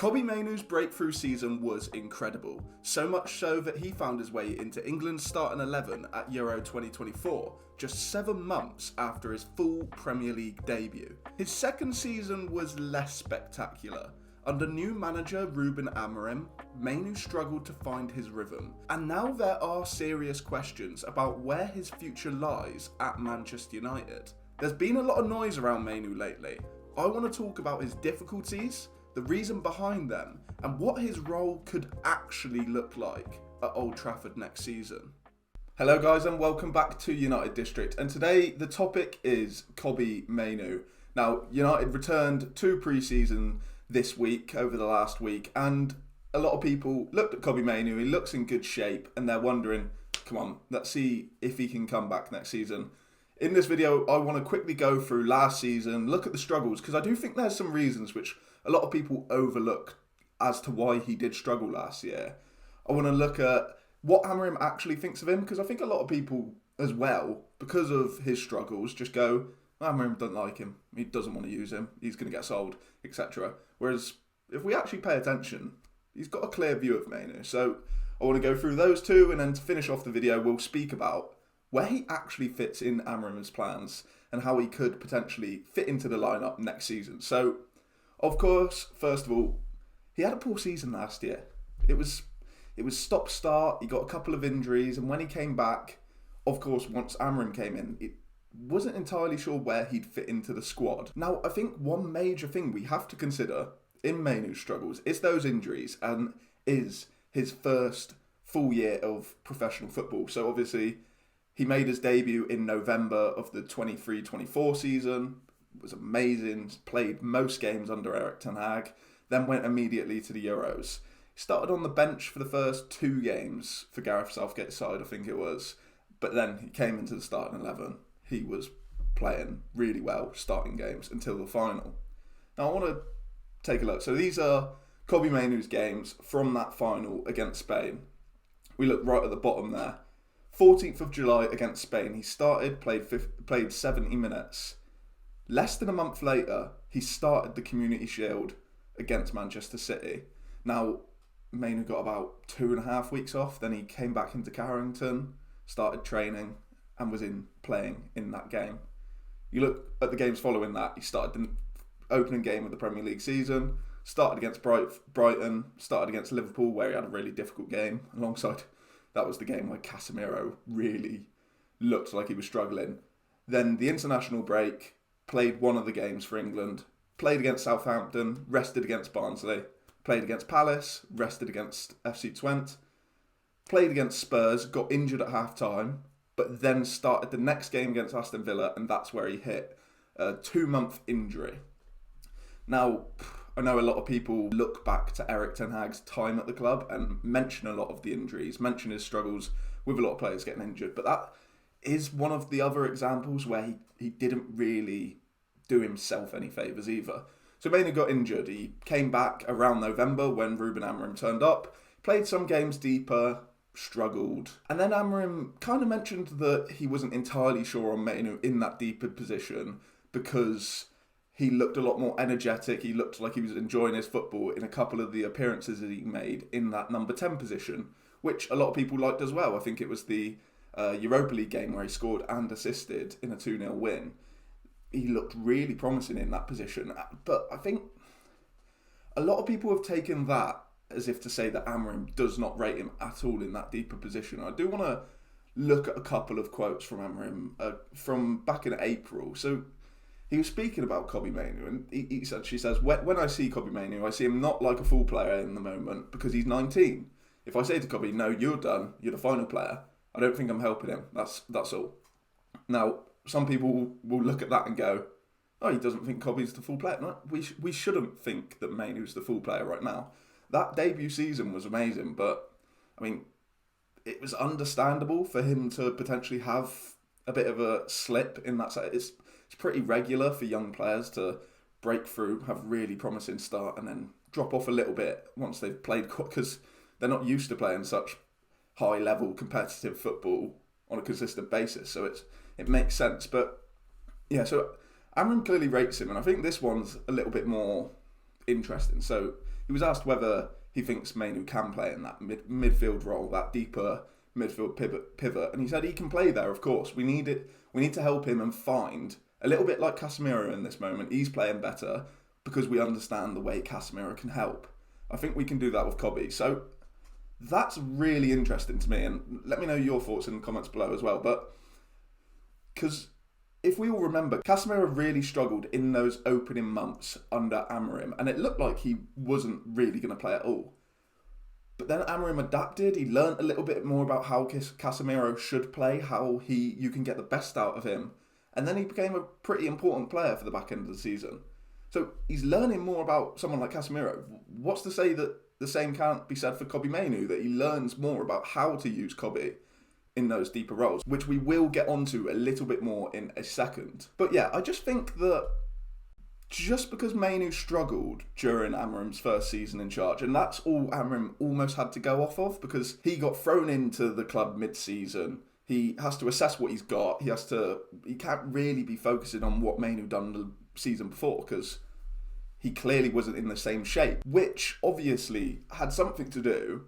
Kobbie Mainoo's breakthrough season was incredible, so much so that he found his way into England's starting 11 at Euro 2024, just 7 months after his full Premier League debut. His second season was less spectacular. Under new manager Ruben Amorim, Mainoo struggled to find his rhythm, and now there are serious questions about where his future lies at Manchester United. There's been a lot of noise around Mainoo lately. I want to talk about his difficulties, the reason behind them, and what his role could actually look like at Old Trafford next season. Hello guys and welcome back to UtdDistrict, and today the topic is Kobbie Mainoo. Now, United returned to pre-season this week, over the last week, and a lot of people looked at Kobbie Mainoo. He looks in good shape and they're wondering, come on, let's see if he can come back next season. In this video, I want to quickly go through last season, look at the struggles, because I do think there's some reasons which a lot of people overlook as to why he did struggle last year. I want to look at what Amorim actually thinks of him, because I think a lot of people as well, because of his struggles, just go, Amorim doesn't like him, he doesn't want to use him, he's going to get sold, etc. Whereas if we actually pay attention, he's got a clear view of Mainoo. So I want to go through those two, and then to finish off the video, we'll speak about where he actually fits in Amorim's plans and how he could potentially fit into the lineup next season. So, of course, first of all, he had a poor season last year. It was stop-start, he got a couple of injuries, and when he came back, of course, once Amorim came in, it wasn't entirely sure where he'd fit into the squad. Now, I think one major thing we have to consider in Mainoo's struggles is those injuries, and is his first full year of professional football. So obviously, he made his debut in November of the 23-24 season. It was amazing, played most games under Erik ten Hag, then went immediately to the Euros. He started on the bench for the first 2 games for Gareth Southgate's side, I think it was, but then he came into the starting 11. He was playing really well, starting games, until the final. Now I want to take a look. So these are Kobbie Mainoo's games from that final against Spain. We look right at the bottom there. 14th of July against Spain, he started, played 70 minutes. Less than a month later, he started the Community Shield against Manchester City. Now, Mainoo got about 2.5 weeks off, then he came back into Carrington, started training, and was playing in that game. You look at the games following that, he started the opening game of the Premier League season, started against Brighton, started against Liverpool, where he had a really difficult game, alongside, that was the game where Casemiro really looked like he was struggling. Then the international break, played one of the games for England, played against Southampton, rested against Barnsley, played against Palace, rested against FC Twente, played against Spurs, got injured at half-time, but then started the next game against Aston Villa, and that's where he hit a 2-month injury. Now, I know a lot of people look back to Erik ten Hag's time at the club and mention a lot of the injuries, mention his struggles with a lot of players getting injured, but that is one of the other examples where he didn't really do himself any favours either. So Mainoo got injured. He came back around November when Ruben Amorim turned up, played some games deeper, struggled. And then Amorim kind of mentioned that he wasn't entirely sure on Mainoo in that deeper position because he looked a lot more energetic. He looked like he was enjoying his football in a couple of the appearances that he made in that number 10 position, which a lot of people liked as well. I think it was the Europa League game where he scored and assisted in a 2-0 win. He looked really promising in that position. But I think a lot of people have taken that as if to say that Amorim does not rate him at all in that deeper position. I do want to look at a couple of quotes from Amorim from back in April. So he was speaking about Kobbie Mainoo, and she says, when I see Kobbie Mainoo, I see him not like a full player in the moment because he's 19. If I say to Kobbie, no, you're done, you're the final player, I don't think I'm helping him. That's all. Now, some people will look at that and go, oh, he doesn't think Kobbie's the full player. No, we shouldn't think that Mainoo's the full player right now. That debut season was amazing, but, I mean, it was understandable for him to potentially have a bit of a slip in that set. It's pretty regular for young players to break through, have a really promising start, and then drop off a little bit once they've played, because they're not used to playing such high-level competitive football on a consistent basis. So it makes sense. But yeah, so Amorim clearly rates him, and I think this one's a little bit more interesting. So he was asked whether he thinks Mainoo can play in that midfield role, that deeper midfield pivot, and he said he can play there. Of course, we need it. We need to help him and find a little bit like Casemiro in this moment. He's playing better because we understand the way Casemiro can help. I think we can do that with Kobbie. So that's really interesting to me, and let me know your thoughts in the comments below as well. But because if we all remember, Casemiro really struggled in those opening months under Amorim, and it looked like he wasn't really going to play at all. But then Amorim adapted. He learnt a little bit more about how Casemiro should play, how you can get the best out of him, and then he became a pretty important player for the back end of the season. So he's learning more about someone like Casemiro. What's to say that the same can't be said for Kobbie Mainoo, that he learns more about how to use Kobbie in those deeper roles, which we will get onto a little bit more in a second. But yeah, I just think that just because Mainoo struggled during Amorim's first season in charge, and that's all Amorim almost had to go off of, because he got thrown into the club mid-season. He has to assess what he's got. He can't really be focusing on what Mainoo done the season before, because he clearly wasn't in the same shape, which obviously had something to do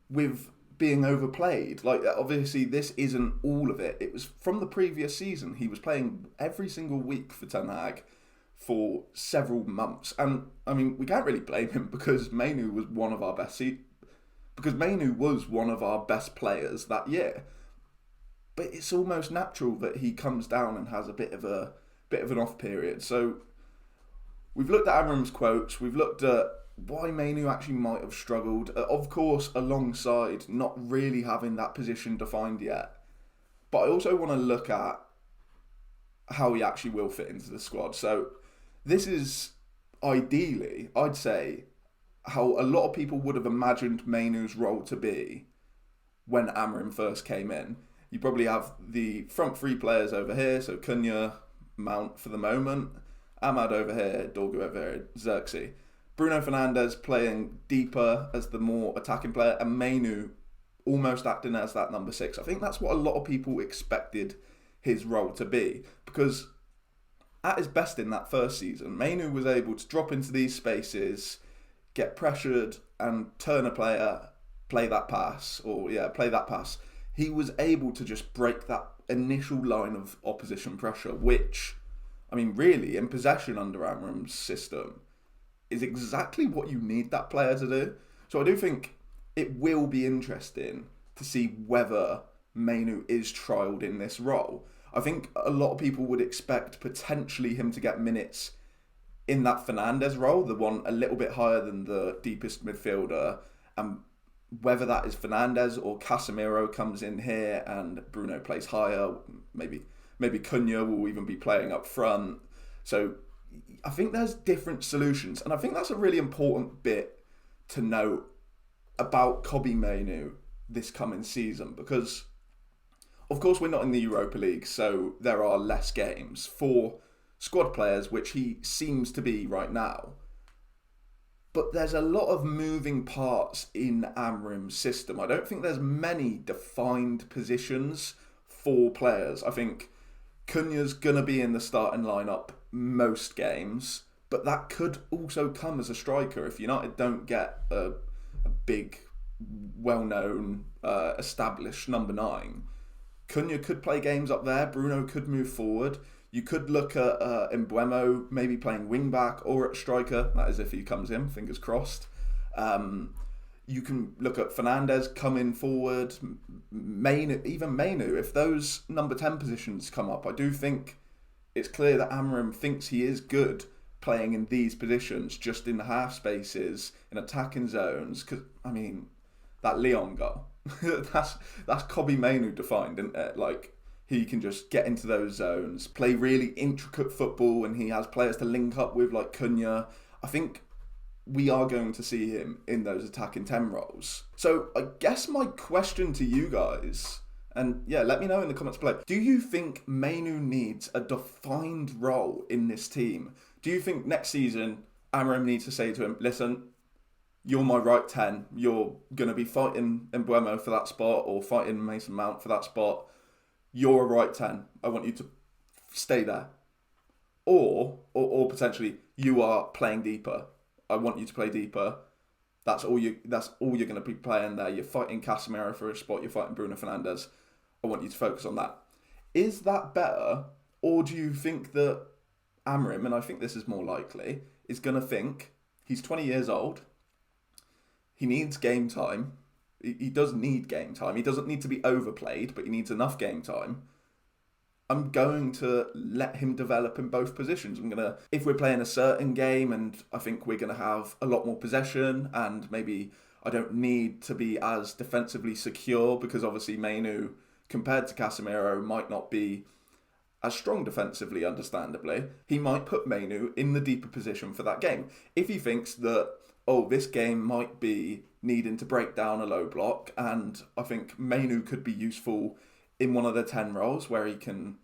with being overplayed. Like, obviously this isn't all of it. It was from the previous season. He was playing every single week for Ten Hag for several months, and I mean, we can't really blame him, because Mainoo was one of our best players that year. But it's almost natural that he comes down and has a bit of an off period. So we've looked at Amorim's quotes, we've looked at why Mainoo actually might have struggled, of course alongside not really having that position defined yet. But I also want to look at how he actually will fit into the squad. So this is ideally, I'd say, how a lot of people would have imagined Mainoo's role to be when Amorim first came in. You probably have the front three players over here, so Cunha, Mount for the moment, Ahmad over here, Dorgu over here, Xerxes. Bruno Fernandes playing deeper as the more attacking player, and Mainoo almost acting as that number 6. I think that's what a lot of people expected his role to be, because at his best in that first season, Mainoo was able to drop into these spaces, get pressured, and turn a player, play that pass. He was able to just break that initial line of opposition pressure, which, I mean, really, in possession under Amorim's system, is exactly what you need that player to do. So I do think it will be interesting to see whether Mainoo is trialled in this role. I think a lot of people would expect potentially him to get minutes in that Fernandes role, the one a little bit higher than the deepest midfielder, and whether that is Fernandes or Casemiro comes in here and Bruno plays higher, maybe Cunha will even be playing up front. So I think there's different solutions, and I think that's a really important bit to note about Kobbie Mainoo this coming season, because of course we're not in the Europa League, so there are less games for squad players, which he seems to be right now. But there's a lot of moving parts in Amorim's system. I don't think there's many defined positions for players. I think Cunha's going to be in the starting lineup most games, but that could also come as a striker if United don't get a big, well-known, established number 9. Cunha could play games up there. Bruno could move forward. You could look at Mbeumo maybe playing wing-back or at striker. That is if he comes in, fingers crossed. You can look at Fernandes coming forward. Even Mainoo. If those number 10 positions come up, I do think it's clear that Amorim thinks he is good playing in these positions, just in the half spaces, in attacking zones. Because, I mean, that Lyon goal, that's Kobbie Mainoo defined, isn't it? Like, he can just get into those zones, play really intricate football, and he has players to link up with like Cunha. I think we are going to see him in those attacking 10 roles. So I guess my question to you guys, and yeah, let me know in the comments below, do you think Mainoo needs a defined role in this team? Do you think next season Amorim needs to say to him, listen, you're my right 10, you're going to be fighting Mbeumo for that spot or fighting Mason Mount for that spot, you're a right 10, I want you to stay there. Or potentially, you are playing deeper, I want you to play deeper, That's all you're going to be playing there. You're fighting Casemiro for a spot. You're fighting Bruno Fernandes. I want you to focus on that. Is that better, or do you think that Amorim, and I think this is more likely, is going to think he's 20 years old. He needs game time. He does need game time. He doesn't need to be overplayed, but he needs enough game time. I'm going to let him develop in both positions. If we're playing a certain game and I think we're going to have a lot more possession and maybe I don't need to be as defensively secure because obviously Mainoo, compared to Casemiro, might not be as strong defensively, understandably. He might put Mainoo in the deeper position for that game. If he thinks that, this game might be needing to break down a low block and I think Mainoo could be useful in one of the 10 roles where he can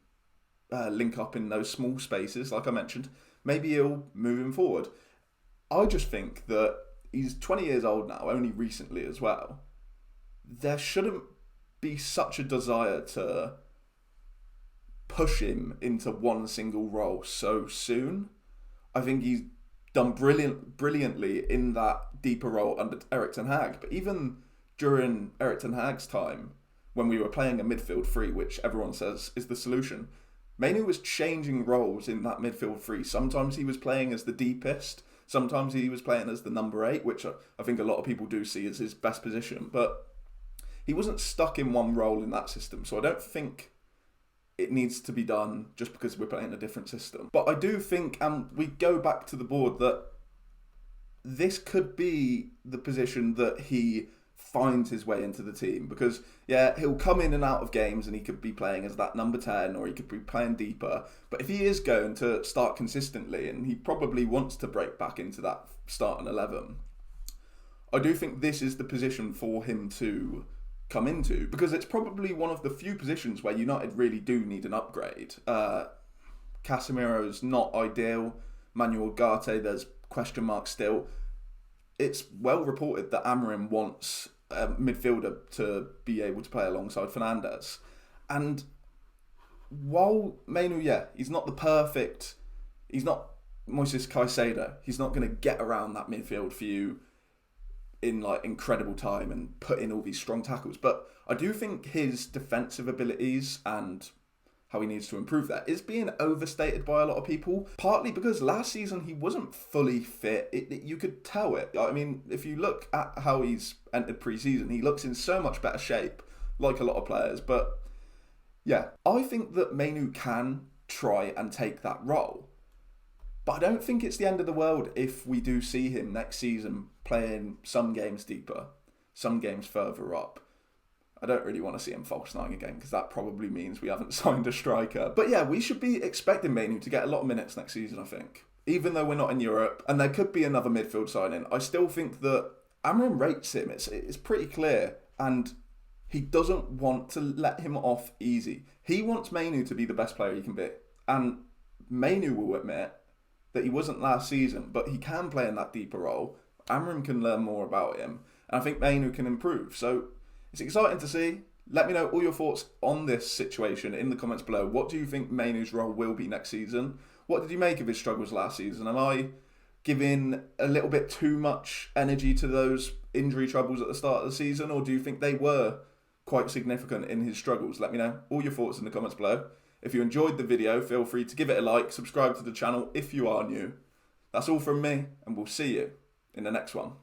link up in those small spaces, like I mentioned, maybe he'll move him forward. I just think that he's 20 years old now, only recently as well. There shouldn't be such a desire to push him into one single role so soon. I think he's done brilliantly in that deeper role under Erik ten Hag. But even during Erik ten Hag's time, when we were playing a midfield three, which everyone says is the solution, Mainoo was changing roles in that midfield three. Sometimes he was playing as the deepest. Sometimes he was playing as the number 8, which I think a lot of people do see as his best position. But he wasn't stuck in one role in that system. So I don't think it needs to be done just because we're playing a different system. But I do think, and we go back to the board, that this could be the position that he finds his way into the team. Because, he'll come in and out of games and he could be playing as that number 10 or he could be playing deeper. But if he is going to start consistently, and he probably wants to break back into that starting 11, I do think this is the position for him to come into, because it's probably one of the few positions where United really do need an upgrade. Casemiro's not ideal. Manuel Ugarte, there's question marks still. It's well reported that Amorim wants a midfielder to be able to play alongside Fernandes. And while Mainoo, he's not he's not Moises Caicedo. He's not going to get around that midfield for you in incredible time and put in all these strong tackles. But I do think his defensive abilities and how he needs to improve that is being overstated by a lot of people, partly because last season he wasn't fully fit. You could tell it. I mean, if you look at how he's entered pre-season, he looks in so much better shape, like a lot of players. But I think that Mainoo can try and take that role. But I don't think it's the end of the world if we do see him next season playing some games deeper, some games further up. I don't really want to see him false nine again because that probably means we haven't signed a striker. But we should be expecting Mainoo to get a lot of minutes next season, I think. Even though we're not in Europe and there could be another midfield signing, I still think that Amorim rates him. It's pretty clear, and he doesn't want to let him off easy. He wants Mainoo to be the best player he can be. And Mainoo will admit that he wasn't last season, but he can play in that deeper role. Amorim can learn more about him, and I think Mainoo can improve. So it's exciting to see. Let me know all your thoughts on this situation in the comments below. What do you think Mainoo's role will be next season? What did you make of his struggles last season? Am I giving a little bit too much energy to those injury troubles at the start of the season, or do you think they were quite significant in his struggles? Let me know all your thoughts in the comments below. If you enjoyed the video, feel free to give it a like, subscribe to the channel if you are new. That's all from me, and we'll see you in the next one.